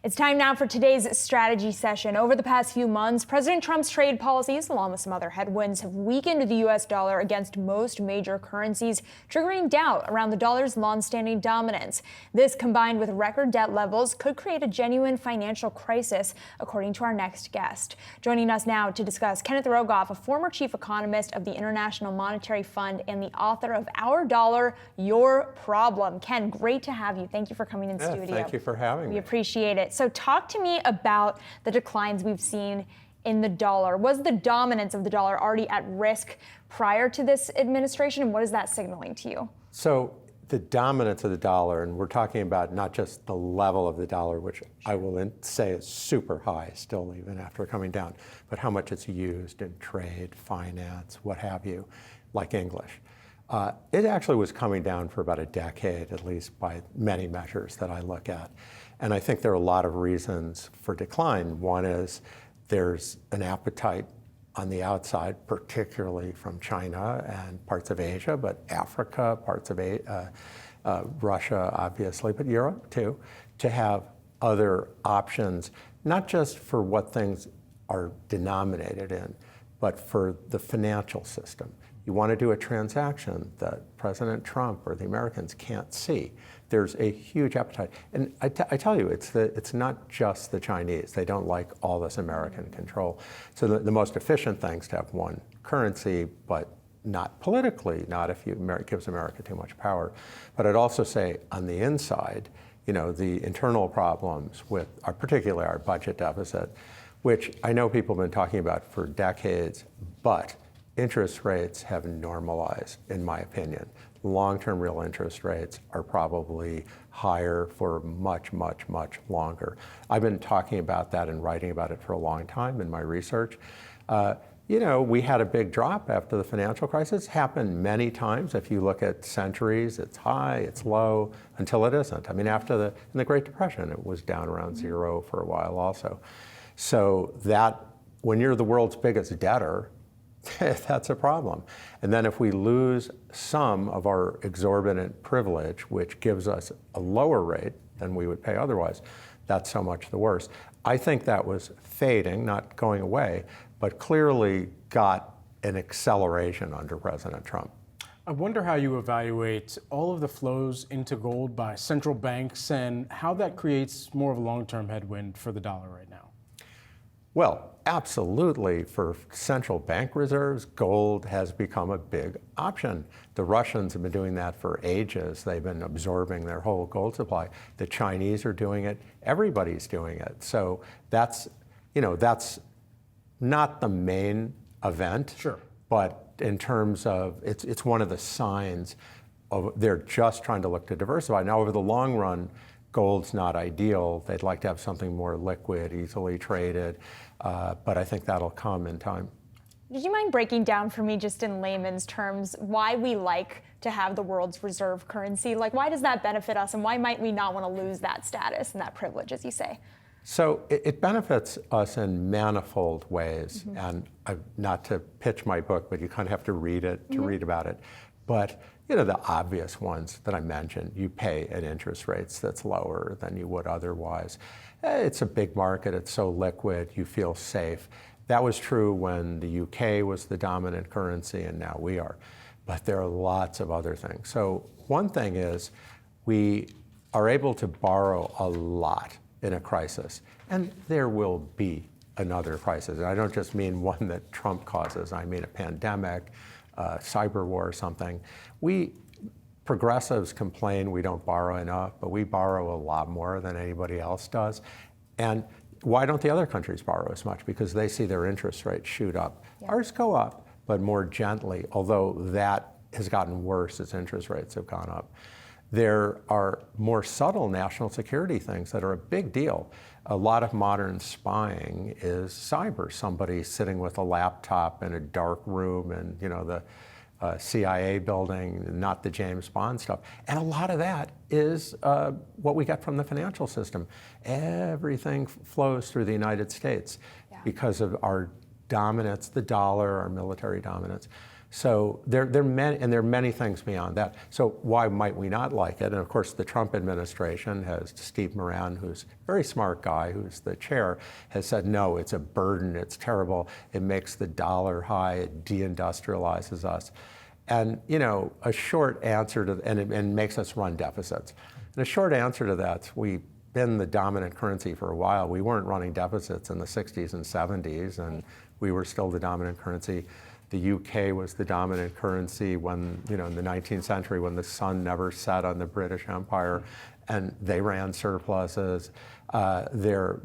It's time now for today's strategy session. Over the past few months, President Trump's trade policies, along with some other headwinds, have weakened the U.S. dollar against most major currencies, triggering doubt around the dollar's longstanding dominance. This, combined with record debt levels, could create a genuine financial crisis, according to our next guest. Joining us now to discuss, Kenneth Rogoff, a former chief economist of the International Monetary Fund and the author of Our Dollar, Your Problem. Ken, great to have you. Thank you for coming in studio. Thank you for having me. We appreciate it. So talk to me about the declines we've seen in the dollar. Was the dominance of the dollar already at risk prior to this administration, and what is that signaling to you? So the dominance of the dollar, and we're talking about not just the level of the dollar, which I will say is super high still even after coming down, but how much it's used in trade, finance, what have you, like English. It actually was coming down for about a decade, at least by many measures that I look at. And I think there are a lot of reasons for decline. One is there's an appetite on the outside, particularly from China and parts of Asia, but Africa, parts of Russia, obviously, but Europe too, to have other options, not just for what things are denominated in, but for the financial system. You want to do a transaction that President Trump or the Americans can't see. There's a huge appetite. And I tell you, it's not just the Chinese. They don't like all this American control. So the most efficient thing is to have one currency, but not politically, not if it gives America too much power. But I'd also say on the inside, the internal problems with particularly our budget deficit, which I know people have been talking about for decades, but interest rates have normalized, in my opinion. Long-term real interest rates are probably higher for much, much, much longer. I've been talking about that and writing about it for a long time in my research. We had a big drop after the financial crisis. Happened many times. If you look at centuries, it's high, it's low, until it isn't. I mean, in the Great Depression, it was down around zero for a while also. So that, when you're the world's biggest debtor, that's a problem. And then if we lose some of our exorbitant privilege, which gives us a lower rate than we would pay otherwise, that's so much the worse. I think that was fading, not going away, but clearly got an acceleration under President Trump. I wonder how you evaluate all of the flows into gold by central banks and how that creates more of a long-term headwind for the dollar right now. Well, absolutely. For central bank reserves, gold has become a big option. The Russians have been doing that for ages. They've been absorbing their whole gold supply. The Chinese are doing it. Everybody's doing it. So that's not the main event. Sure. But in terms of, it's one of the signs of they're just trying to look to diversify. Now, over the long run, gold's not ideal. They'd like to have something more liquid, easily traded, but I think that'll come in time. Would you mind breaking down for me, just in layman's terms, why we like to have the world's reserve currency? Like, why does that benefit us, and why might we not want to lose that status and that privilege, as you say? So it benefits us in manifold ways, and not to pitch my book, but you kind of have to read it to read about it. But the obvious ones that I mentioned, you pay at interest rates that's lower than you would otherwise. It's a big market, it's so liquid, you feel safe. That was true when the UK was the dominant currency, and now we are. But there are lots of other things. So one thing is we are able to borrow a lot in a crisis, and there will be another crisis. And I don't just mean one that Trump causes, I mean a pandemic, cyber war or something. Progressives complain we don't borrow enough, but we borrow a lot more than anybody else does. And why don't the other countries borrow as much? Because they see their interest rates shoot up. Yeah. Ours go up, but more gently, although that has gotten worse as interest rates have gone up. There are more subtle national security things that are a big deal. A lot of modern spying is cyber. Somebody sitting with a laptop in a dark room and the CIA building, not the James Bond stuff. And a lot of that is what we get from the financial system. Everything flows through the United States because of our dominance, the dollar, our military dominance. So there are many things beyond that. So why might we not like it? And of course, the Trump administration has Steve Moran, who's a very smart guy, who's the chair, has said, no, it's a burden, it's terrible, it makes the dollar high, it deindustrializes us. And a short answer to, and it makes us run deficits. And a short answer to that, we've been the dominant currency for a while. We weren't running deficits in the 60s and 70s, and we were still the dominant currency. The UK was the dominant currency when, in the 19th century, when the sun never set on the British Empire, and they ran surpluses. There are,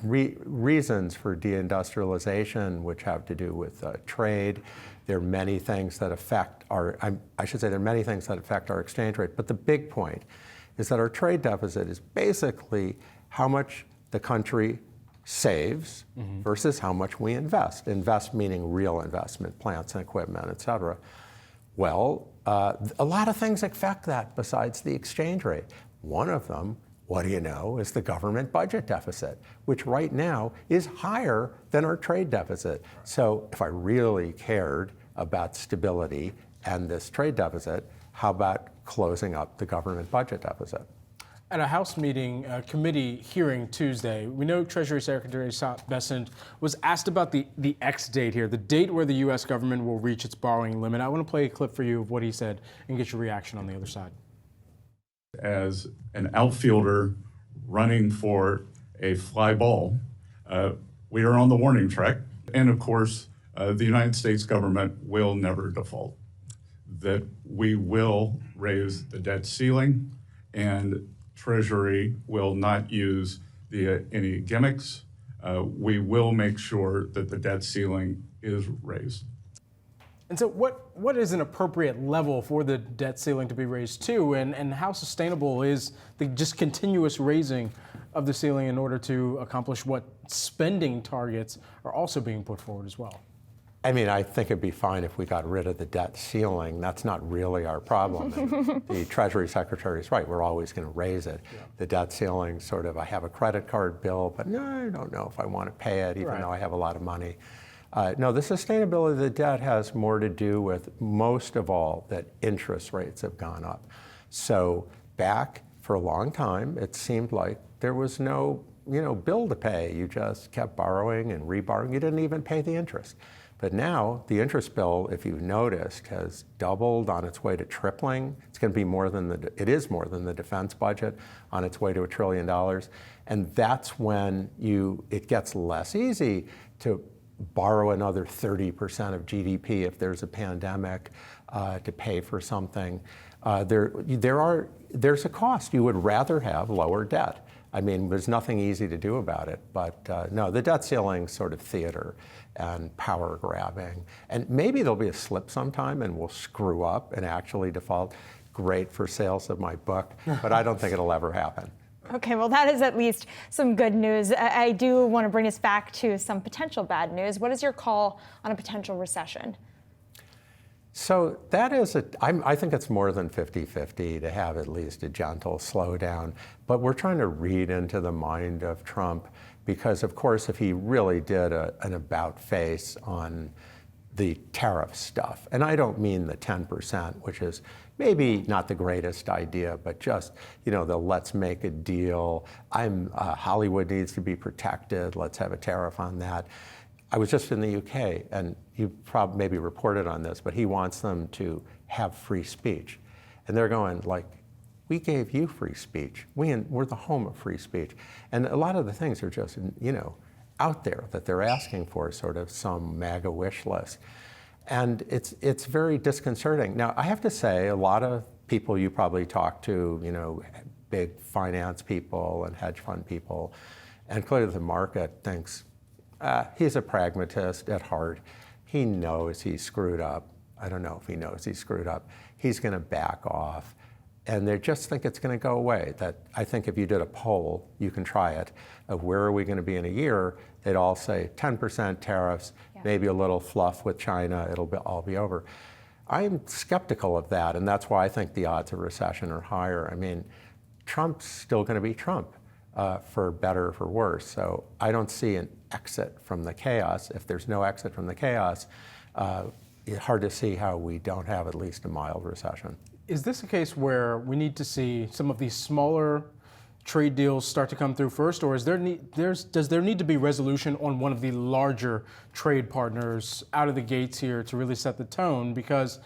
reasons for deindustrialization, which have to do with trade. There are many things that affect our, I should say, there are many things that affect our exchange rate. But the big point is that our trade deficit is basically how much the country saves versus how much we invest. Invest meaning real investment, plants and equipment, et cetera. Well, a lot of things affect that besides the exchange rate. One of them, what do you know, is the government budget deficit, which right now is higher than our trade deficit. So if I really cared about stability and this trade deficit, how about closing up the government budget deficit? At a House meeting, committee hearing Tuesday, we know Treasury Secretary Scott Bessent was asked about the X date here, the date where the U.S. government will reach its borrowing limit. I want to play a clip for you of what he said and get your reaction on the other side. As an outfielder running for a fly ball, we are on the warning track. And of course, the United States government will never default. That we will raise the debt ceiling, and Treasury will not use any gimmicks. We will make sure that the debt ceiling is raised. And so what is an appropriate level for the debt ceiling to be raised to, and how sustainable is the just continuous raising of the ceiling in order to accomplish what spending targets are also being put forward as well? I mean, I think it'd be fine if we got rid of the debt ceiling. That's not really our problem. And the Treasury Secretary is right. We're always going to raise it. Yeah. The debt ceiling, sort of, I have a credit card bill, but no, I don't know if I want to pay it, even though I have a lot of money. No, the sustainability of the debt has more to do with, most of all, that interest rates have gone up. So back for a long time, it seemed like there was no, bill to pay. You just kept borrowing and reborrowing. You didn't even pay the interest. But now the interest bill, if you've noticed, has doubled, on its way to tripling. It's going to be more than it is more than the defense budget, on its way to $1 trillion. And that's when it gets less easy to borrow another 30% of GDP if there's a pandemic, to pay for something. There's a cost. You would rather have lower debt. I mean, there's nothing easy to do about it. But no, the debt ceiling's sort of theater and power grabbing. And maybe there'll be a slip sometime and we'll screw up and actually default. Great for sales of my book, but I don't think it'll ever happen. Okay, well, that is at least some good news. I do want to bring us back to some potential bad news. What is your call on a potential recession? So that is I think it's more than 50-50 to have at least a gentle slowdown. But we're trying to read into the mind of Trump because, of course, if he really did an about face on the tariff stuff, and I don't mean the 10%, which is maybe not the greatest idea, but just, the let's make a deal. Hollywood needs to be protected. Let's have a tariff on that. I was just in the UK, and you probably maybe reported on this, but he wants them to have free speech. And they're going like, we gave you free speech. We're the home of free speech. And a lot of the things are just, out there that they're asking for, sort of some MAGA wish list. And it's very disconcerting. Now, I have to say, a lot of people you probably talk to, big finance people and hedge fund people, and clearly the market thinks, he's a pragmatist at heart. He knows he's screwed up. I don't know if he knows he's screwed up. He's going to back off. And they just think it's going to go away. That I think if you did a poll, you can try it, of where are we going to be in a year, they'd all say 10% tariffs, maybe a little fluff with China, it'll all be over. I'm skeptical of that, and that's why I think the odds of recession are higher. I mean, Trump's still going to be Trump, for better or for worse. So I don't see an exit from the chaos. If there's no exit from the chaos, it's hard to see how we don't have at least a mild recession. Is this a case where we need to see some of these smaller trade deals start to come through first, or does there need to be resolution on one of the larger trade partners out of the gates here to really set the tone? Because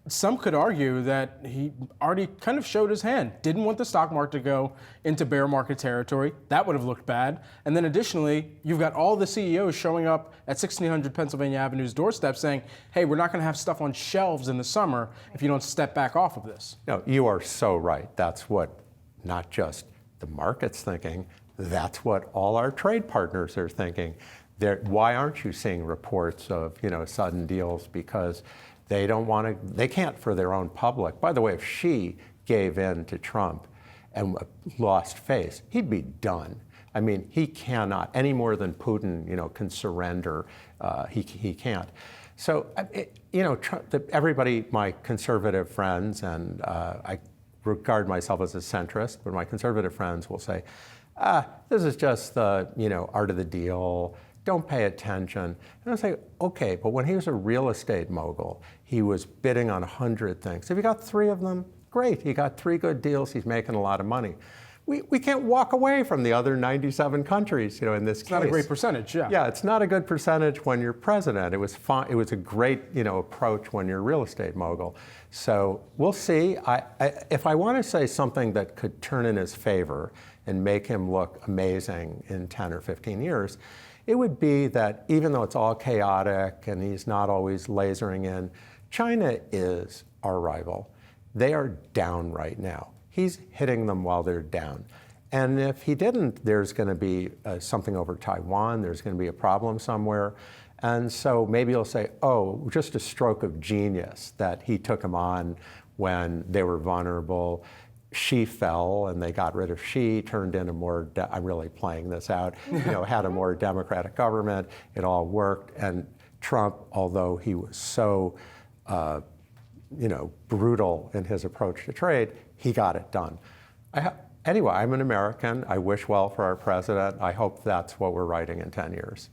some could argue that he already kind of showed his hand, didn't want the stock market to go into bear market territory. That would have looked bad. And then additionally, you've got all the CEOs showing up at 1600 Pennsylvania Avenue's doorstep saying, hey, we're not going to have stuff on shelves in the summer if you don't step back off of this. No, you are so right. That's what not just the market's thinking, that's what all our trade partners are thinking. Why aren't you seeing reports of sudden deals? Because they don't want to, they can't for their own public. By the way, if Xi gave in to Trump and lost face, he'd be done. I mean, he cannot, any more than Putin can surrender, he can't. So, everybody, my conservative friends, and I regard myself as a centrist, but my conservative friends will say, this is just the art of the deal. Don't pay attention. And I say, okay, but when he was a real estate mogul, he was bidding on 100 things. If he got 3 of them, great. He got 3 good deals. He's making a lot of money. We can't walk away from the other 97 countries, in this case. It's not a great percentage, yeah. Yeah, it's not a good percentage when you're president. It was fine. It was a great, approach when you're a real estate mogul. So we'll see. If I want to say something that could turn in his favor and make him look amazing in 10 or 15 years, it would be that even though it's all chaotic and he's not always lasering in, China is our rival. They are down right now. He's hitting them while they're down. And if he didn't, there's going to be something over Taiwan. There's going to be a problem somewhere. And so maybe he'll say, oh, just a stroke of genius that he took him on when they were vulnerable. Xi fell and they got rid of Xi, turned in a more, I'm really playing this out, had a more democratic government. It all worked. And Trump, although he was so brutal in his approach to trade, he got it done. Anyway, I'm an American. I wish well for our president. I hope that's what we're writing in 10 years.